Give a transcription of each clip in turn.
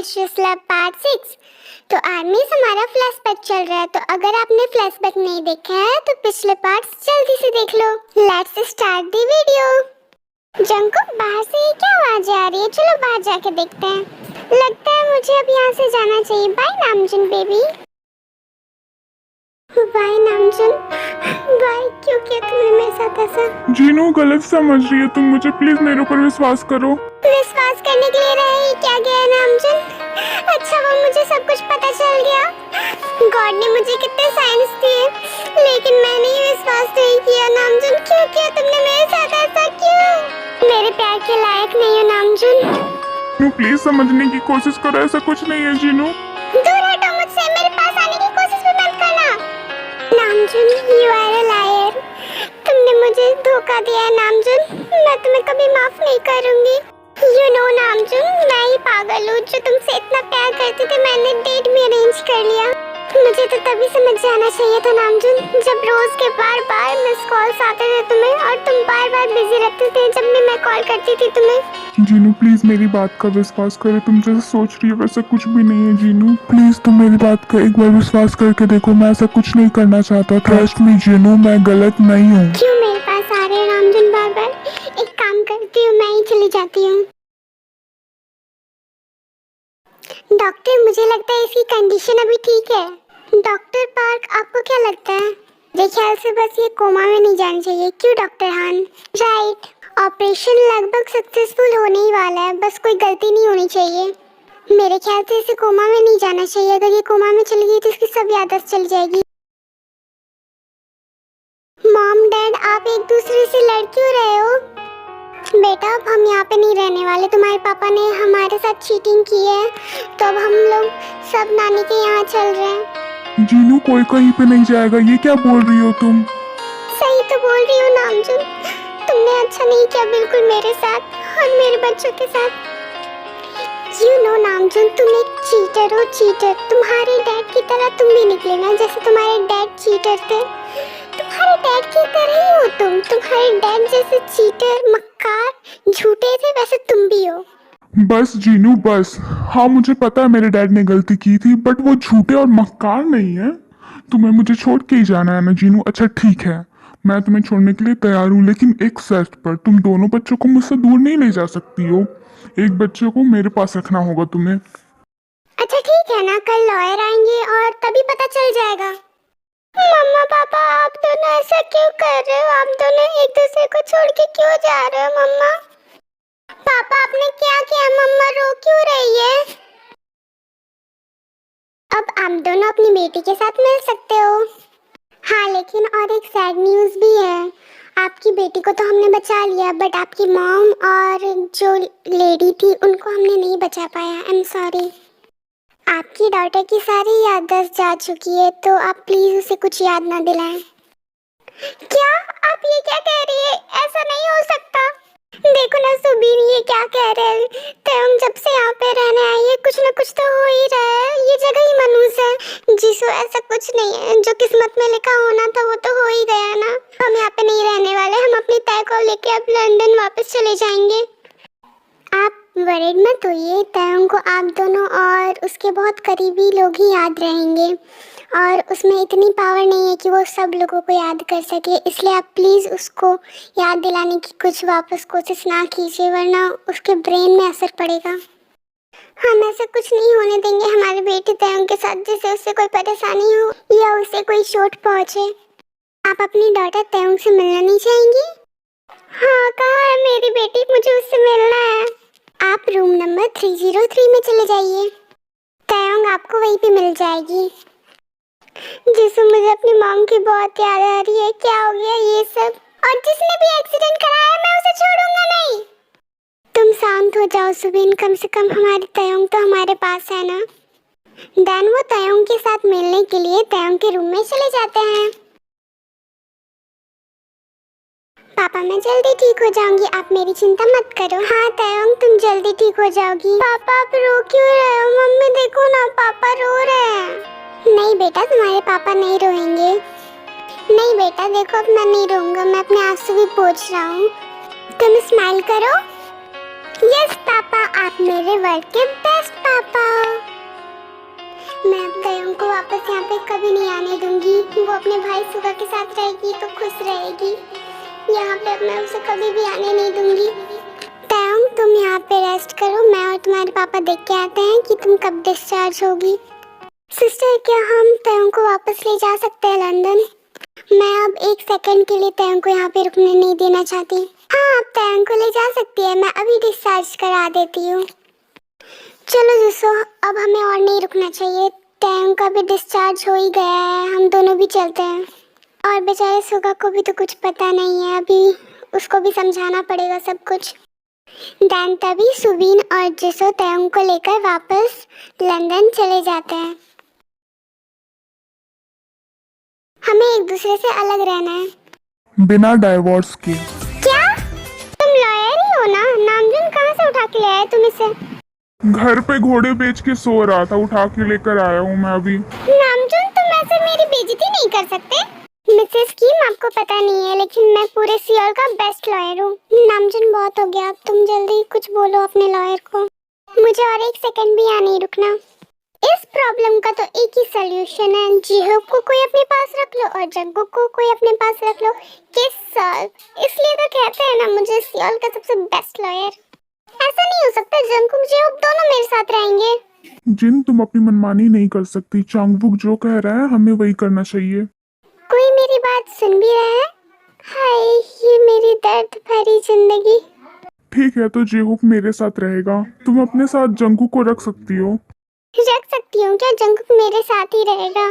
Mistress love part 6। तो आर्मीज हमारा flashback चल रहा है, तो अगर आपने फ्लैशबैक नहीं देखा है तो पिछले पार्ट्स जल्दी से देख लो। Let's start the video. Jungkook, बाहर से ये क्या आवाज आ रही है? चलो बाहर जाके देखते हैं। लगता है मुझे अब यहाँ से जाना चाहिए। Bye Namjoon baby. Bye Namjoon. Bye, क्यों किया तुमने मेरे साथ ऐसा? जीनू गलत समझ रही है तुम मुझे, प्लीज मेरे ऊपर विश्वास करो। विश्वास करने के लिए रहे ही क्या गया नामजुन? अच्छा वो मुझे सब कुछ पता चल गया। गॉड ने मुझे कितने साइंस दिए, लेकिन मैंने ही विश्वास नहीं किया। नामजुन क्यों किया तुमने मेरे साथ ऐसा? क्यों? मेरे प्यार के लायक नहीं हो नामजुन। जीनू प्लीज समझने की कोशिश करो, ऐसा कुछ नहीं है जीनू। दूर हटो मुझसे, मेरे पास आने की कोशिश भी मत करना। नामजुन, यू आर अ लायर। तुमने मुझे धोखा दिया है नामजुन। मैं तुम्हें कभी माफ नहीं करूंगी। यू नो नामजुन, मैं ही पागल हूँ जो तुमसे इतना प्यार करती थी। मैंने डेट भी अरेंज कर लिया। मुझे तो तभी समझ जाना चाहिए था नामजुन, जब रोज के बार मिस कॉल्स आते थे तुम्हें और तुम बार बिजी रहते थे जब भी मैं कॉल करती थी तुम्हें। जीनू प्लीज मेरी बात का विश्वास करो, तुम जैसा सोच रही हो वैसा कुछ भी नहीं है जीनू। प्लीज तुम मेरी बात का एक बार विश्वास करके देखो, मैं ऐसा कुछ नहीं करना चाहता। ट्रस्ट मी जीनू, मैं गलत नहीं हूँ। क्यों मेरे पास आ रहे हो नामजुन बार? एक काम करती हूँ, मैं ही चली जाती हूँ। डॉक्टर, मुझे लगता है इसकी कंडीशन अभी ठीक है। डॉक्टर पार्क, आपको क्या लगता है? मेरे ख्याल से बस ये कोमा में नहीं जाना चाहिए। क्यों डॉक्टर हान? राइट, ऑपरेशन लगभग सक्सेसफुल होने ही वाला है, बस कोई गलती नहीं होनी चाहिए। मेरे ख्याल से इसे कोमा में नहीं जाना चाहिए। अगर ये कोमा में चली गई तो इसकी सब याददाश्त चली जाएगी। मॉम डैड, आप एक दूसरे से लड़ क्यों रहे हो? बेटा अब हम यहाँ पे नहीं रहने वाले। तुम्हारे पापा ने हमारे साथ चीटिंग की है, तो अब हम लोग सब नानी के यहाँ चल रहे हैं। जीनू कोई कहीं पे नहीं जाएगा, ये क्या बोल रही हो तुम? सही तो बोल रही हो नामजुन। तुमने अच्छा नहीं किया बिल्कुल मेरे साथ और मेरे बच्चों के साथ। यू नो नामजुन, तुम एक चीटर हो, चीटर। तुम्हारे डैड की तरह तुम भी निकले ना, जैसे तुम्हारे डैड चीटर थे। तुम्हारे डैड की तरह ही हो तुम। तुम्हारे डैड जैसे चीटर, मक्कार, झूठे थे, वैसे तुम भी हो। बस जीनू बस। हाँ मुझे पता है मेरे डैड ने गलती की थी, बट वो झूठे और मक्कार नहीं है। तुम्हें मुझे छोड़ के ही जाना है ना जीनू? अच्छा ठीक है, मैं तुम्हें छोड़ने के लिए तैयार हूँ, लेकिन एक शर्त पर। तुम दोनों बच्चों को मुझसे दूर नहीं ले जा सकती हो। एक बच्चे को मेरे पास रखना होगा तुम्हें। अच्छा ठीक है ना, कल लॉयर आएंगे और तभी पता चल जाएगा। मम्मा पापा, आप दोनों ऐसा क्यों कर रहे हो? आप दोनों एक दूसरे को छोड़ के क्यों जा रहे हो? मम्मा पापा, आपने क्या किया? मम्मा रो क्यों रही है? अब आप दोनों अपनी बेटी के साथ मिल सकते हो। हाँ, लेकिन और एक सैड न्यूज़ भी है। आपकी बेटी को तो हमने बचा लिया, बट आपकी मॉम और जो लेडी थी उनको हमने नहीं बचा पाया। I am sorry. आपकी डॉटर की सारी याददाश्त जा चुकी है, तो आप प्लीज उसे कुछ याद ना दिलाएं। क्या? आप ये क्या कह रही है? ऐसा नहीं हो सकता। देखो ना सुबीर, ये क्या कह रहे हैं? तयंग जब से यहाँ पे रहने आई है, कुछ ना कुछ तो हो ही रहा है। ये जगह ही मनहूस है। जिसो ऐसा कुछ नहीं है, जो किस्मत में लिखा होना था वो तो हो ही गया ना। हम यहाँ पे नहीं रहने वाले, हम अपनी तय को लेके अब लंदन वापस चले जाएंगे। आप वरीड मत होइए, तयंग को आप दोनों और उसके बहुत करीबी लोग ही याद रहेंगे, और उसमें इतनी पावर नहीं है कि वो सब लोगों को याद कर सके। इसलिए आप प्लीज़ उसको याद दिलाने की कुछ वापस कोशिश ना कीजिए, वरना उसके ब्रेन में असर पड़ेगा। हम ऐसा कुछ नहीं होने देंगे हमारे बेटे तयंग के साथ, जिससे उसे कोई परेशानी हो या उसे कोई चोट पहुँचे। आप अपनी डॉटर तयंग से मिलना नहीं चाहेंगी? हाँ, कहाँ है मेरी बेटी? मुझे उससे मिलना है। आप रूम नंबर 303 में चले जाइए। तयंग आपको वहीं पे मिल जाएगी। जिससे मुझे अपनी मॉम की बहुत याद आ रही है। क्या हो गया ये सब? और जिसने भी एक्सीडेंट कराया मैं उसे छोड़ूंगा नहीं। तुम शांत हो जाओ सुबिन, कम से कम हमारी तयंग तो हमारे पास है ना। देन वो तयंग के साथ मिलने के लिए तयंग के रूम में चले जाते हैं। पापा मैं जल्दी ठीक हो जाऊंगी, आप मेरी चिंता मत करो। हाँ तयंग, तुम जल्दी ठीक हो जाओगी। पापा आप रो क्यों रहे हो? मम्मी देखो ना, पापा रो रहे हैं। नहीं बेटा, तुम्हारे पापा नहीं रोएंगे। नहीं बेटा देखो, अब मैं नहीं रोऊंगा, मैं अपने आंसू भी पोंछ रहा हूँ। तुम स्माइल करो। यस पापा, आप मेरे वर्ल्ड के बेस्ट पापा। मैं अब तयंग को वापस यहाँ पे कभी नहीं आने दूंगी। वो अपने भाई सुगा के साथ रहेगी तो खुश रहेगी। यहाँ पे अब मैं उसे कभी भी आने नहीं दूंगी। तयंग तुम यहाँ पे रेस्ट करो, मैं और तुम्हारे पापा देख के आते हैं कि तुम कब डिस्चार्ज होगी। सिस्टर क्या हम तयंग को वापस ले जा सकते हैं लंदन? मैं अब 1 सेकंड के लिए तयंग को यहाँ पे रुकने नहीं देना चाहती। हाँ आप तयंग को ले जा सकती है, मैं अभी डिस्चार्ज करा देती हूँ। चलो जिसो अब हमें और नहीं रुकना चाहिए। तयंग का भी डिस्चार्ज हो ही गया है, हम दोनों भी चलते हैं। और बेचारे सुगा को भी तो कुछ पता नहीं है, अभी उसको भी समझाना पड़ेगा सब कुछ। दैन तभी सुबीन और जिसो तयंग को लेकर वापस लंदन चले जाते हैं। हमें एक दूसरे से अलग रहना है बिना डाइवोर्स के। क्या तुम लॉयर ही हो ना? नामजुन कहाँ से उठा के ले आए तुम इसे? घर पे घोड़े बेच के सो रहा था, उठा के लेकर आया हूँ मैं अभी। नामजुन तुम ऐसे मेरी बेइज्जती नहीं कर सकते। मिसेस किम आपको पता नहीं है लेकिन मैं पूरे सियोल का बेस्ट लॉयर हूँ। नामजुन बहुत हो गया, अब तुम जल्दी कुछ बोलो अपने लॉयर को। मुझे और 1 सेकंड भी यहाँ नहीं रुकना। इस प्रॉब्लम का तो एक ही सलूशन है, जीहोप को कोई अपने पास रख लो और जंगकुक को कोई अपने पास रख लो। Case solve. इसलिए तो कहते हैं ना मुझे सियोल का सबसे बेस्ट लॉयर। ऐसा नहीं हो सकता, जंगकुक जीहोप दोनों मेरे साथ रहेंगे। जिन तुम अपनी मनमानी नहीं कर सकती, चांगबुक जो कह रहा है हमें वही करना चाहिए। कोई मेरी बात सुन भी रहा है? हाय ये मेरी दर्द भरी जिंदगी। ठीक है तो जेहुक मेरे साथ रहेगा, तुम अपने साथ जंगकुक को रख सकती हो। रख सकती हूँ क्या? जंगकुक मेरे साथ ही रहेगा।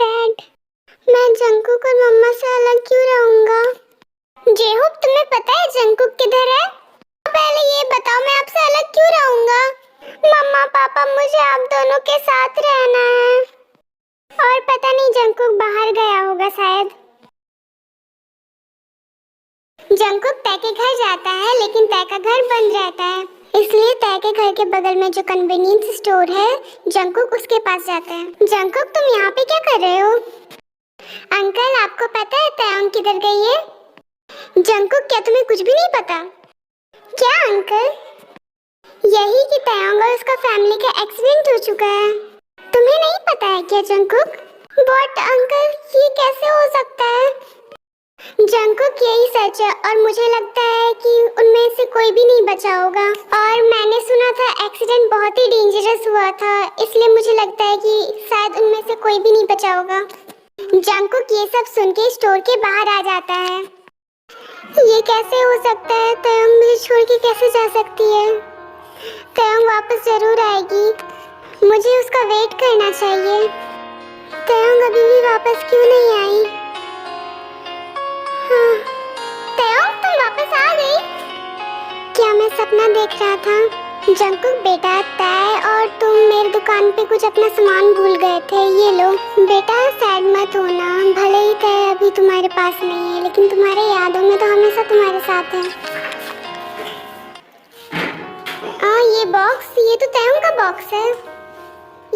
डैड मैं जंगकुक और मम्मा से अलग क्यों रहूंगा? जेहुक तुम्हें पता है जंगकुक किधर है? पहले ये बताओ मैं आपसे अलग क्यों रहूंगा? मम्मा पापा मुझे आप दोनों के साथ रहना है। और पता नहीं जंगकुक बाहर गया होगा शायद। जंगकुक तय के घर जाता है लेकिन तय का घर बंद रहता है, इसलिए तय के घर के बगल में जो कन्वीनियंस स्टोर है जंगकुक उसके पास जाता है। जंगकुक तुम यहाँ पे क्या कर रहे हो? अंकल आपको पता है तयंग किधर गई है? जंगकुक क्या तुम्हें कुछ भी नहीं पता? क्या अंकल? यही कि तयंग और उसका फैमिली का एक्सीडेंट हो चुका है। तुम्हें नहीं पता है क्या जंगकुक? बट अंकल ये कैसे हो सकता है? जंगकुक यही सच है और मुझे लगता है कि उनमें से कोई भी नहीं बचा होगा। और मैंने सुना था एक्सीडेंट बहुत ही डेंजरस हुआ था, इसलिए मुझे लगता है कि शायद उनमें से कोई भी नहीं बचा होगा। जंगकुक ये सब सुन के स्टोर के बाहर आ जाता है। ये कैसे हो सकता है? तयंग मुझे छोड़ के कैसे जा सकती है? तयंग वापस जरूर आएगी, मुझे उसका वेट करना चाहिए। तयंग अभी भी वापस क्यों नहीं आई? हाँ, तयंग तुम वापस आ गई? क्या मैं सपना देख रहा था? जंगकुक बेटा तय और तुम मेरी दुकान पे कुछ अपना सामान भूल गए थे, ये लो। बेटा सैड मत होना, भले ही तय अभी तुम्हारे पास नहीं है लेकिन तुम्हारे यादों में तो हमेशा तुम्हारे साथ है। ये बॉक्स, ये तो तयंग का बॉक्स है।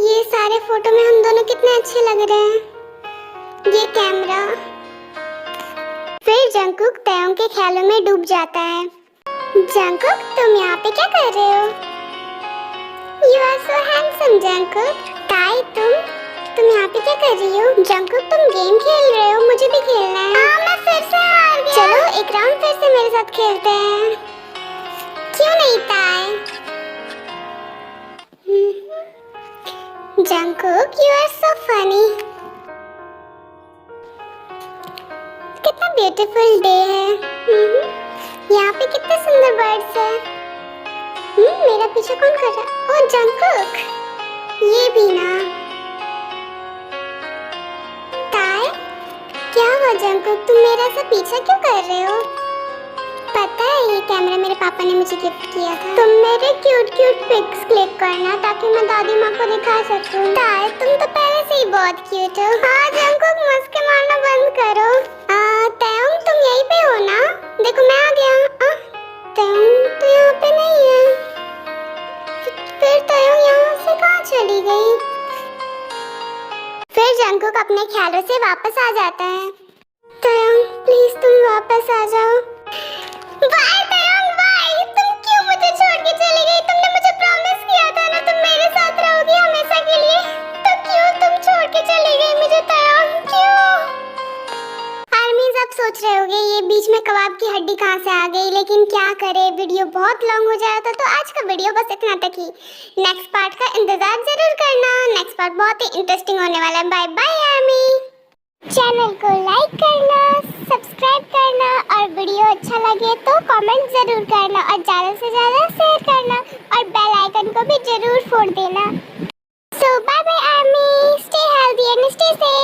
ये सारे फोटो में हम दोनों कितने अच्छे लग रहे हैं। ये कैमरा। फिर जंगकुक तयंग के ख्यालों में डूब जाता है। जंगकुक तुम यहाँ पे क्या कर रहे हो? You are so handsome Jungkook. ताई तुम यहाँ पे क्या कर रही हो? जंगकुक तुम गेम खेल रहे हो, मुझे भी खेलना है। मैं फिर से हार गया। चलो एक राउंड फिर से मेरे साथ खेलते हैं। क्यों नहीं ताई? Jungkook you are so funny। कितना ब्यूटीफुल डे है। यहाँ पे कितने सुंदर बर्ड्स हैं। मेरा पीछे कौन कर रहा है? ओह जंगकुक, ये भी ना। ताई क्या हुआ जंगकुक, तुम मेरा सा पीछा क्यों कर रहे हो? पता है ये कैमरा मेरे पापा ने मुझे गिफ्ट किया था। तुम मेरे क्यूट क्यूट पिक्स क्लिक करना ताकि मैं दादी माँ को दिखा सकूं। ताई तुम तो पहले से ही बहुत क्यूट हो। हाँ जंगकुक मस्के मारना बंद करो। तयंग तुम यहीं पे हो ना? देखो मैं आ गया। तयंग तो यहाँ पे नहीं है। फिर तयंग यहाँ से कहाँ चली गई? फिर जंगकुक अपने ख्यालों से वापस आ जाता है। तयंग प्लीज तुम वापस आ जाओ। Bye Taehyung bye. तुम क्यों मुझे छोड़ के चली गई? तुमने मुझे प्रॉमिस किया था ना के चली गई मुझे तैयार क्यों? आर्मीज आप सोच रहे होंगे ये बीच में कबाब की हड्डी कहाँ से आ गई, लेकिन क्या करे वीडियो बहुत लॉन्ग हो जाता तो आज का वीडियो बस इतना तक ही। नेक्स्ट पार्ट का इंतजार जरूर करना, नेक्स्ट पार्ट बहुत ही इंटरेस्टिंग होने वाला है। Bye bye army. चैनल को लाइक करना, सब्सक्राइब करना और वीडियो अच्छा लगे तो कमेंट जरूर करना और ज़्यादा से ज़्यादा शेयर करना और बेल आइकन को भी जरूर फोड़ देना। So bye bye army, stay healthy and stay safe.